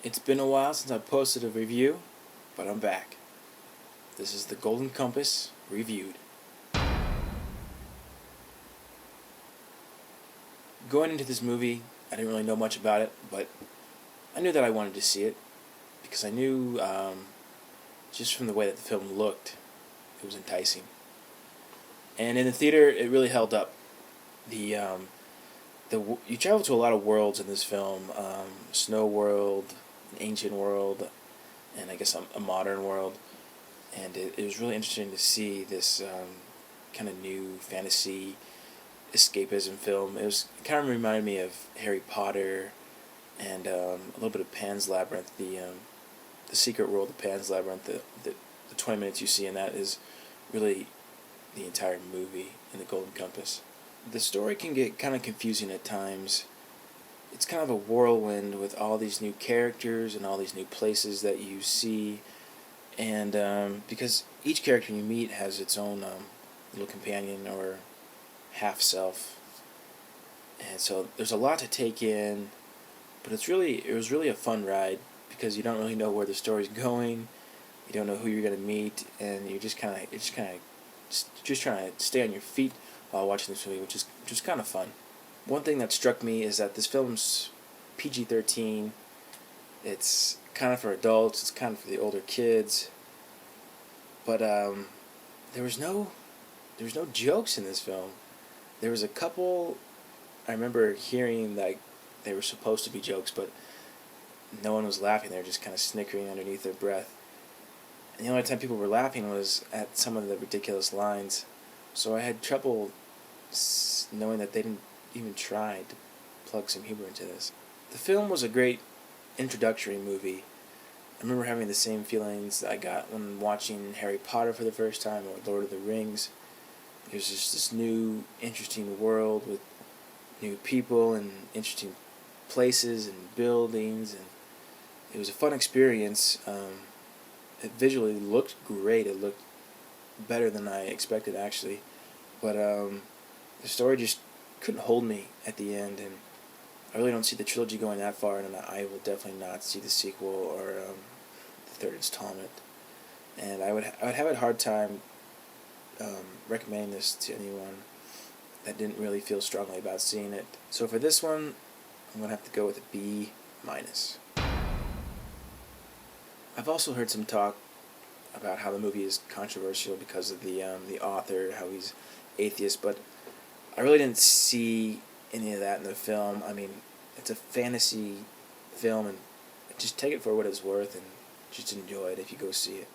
It's been a while since I posted a review, but I'm back. This is the Golden Compass Reviewed. Going into this movie, I didn't really know much about it, but I knew that I wanted to see it because I knew just from the way that the film looked, it was enticing. And in the theater, it really held up. You travel to a lot of worlds in this film: snow world, an ancient world, and I guess a modern world. And it was really interesting to see this kind of new fantasy escapism film. It kind of reminded me of Harry Potter and a little bit of Pan's Labyrinth. The secret world of Pan's Labyrinth. The 20 minutes you see in that is really the entire movie in the Golden Compass. The story can get kind of confusing at times. It's kind of a whirlwind with all these new characters and all these new places that you see, and because each character you meet has its own little companion or half self, and so there's a lot to take in. But it was really a fun ride because you don't really know where the story's going, you don't know who you're gonna meet, and you're just kind of just trying to stay on your feet while watching this movie, which is kind of fun. One thing that struck me is that this film's PG-13. It's kind of for adults. It's kind of for the older kids. But there was no jokes in this film. There was a couple. I remember hearing like they were supposed to be jokes, but no one was laughing. They were just kind of snickering underneath their breath. And the only time people were laughing was at some of the ridiculous lines. So I had trouble knowing that they didn't even try to plug some humor into this. The film was a great introductory movie. I remember having the same feelings that I got when watching Harry Potter for the first time or Lord of the Rings. It was just this new, interesting world with new people and interesting places and buildings, and it was a fun experience. It visually looked great. It looked better than I expected, actually. But the story just couldn't hold me at the end, and I really don't see the trilogy going that far, and I will definitely not see the sequel or the third installment. And I would have a hard time recommending this to anyone that didn't really feel strongly about seeing it. So for this one, I'm gonna have to go with a B minus. I've also heard some talk about how the movie is controversial because of the author, how he's atheist, but I really didn't see any of that in the film. I mean, it's a fantasy film, and just take it for what it's worth and just enjoy it if you go see it.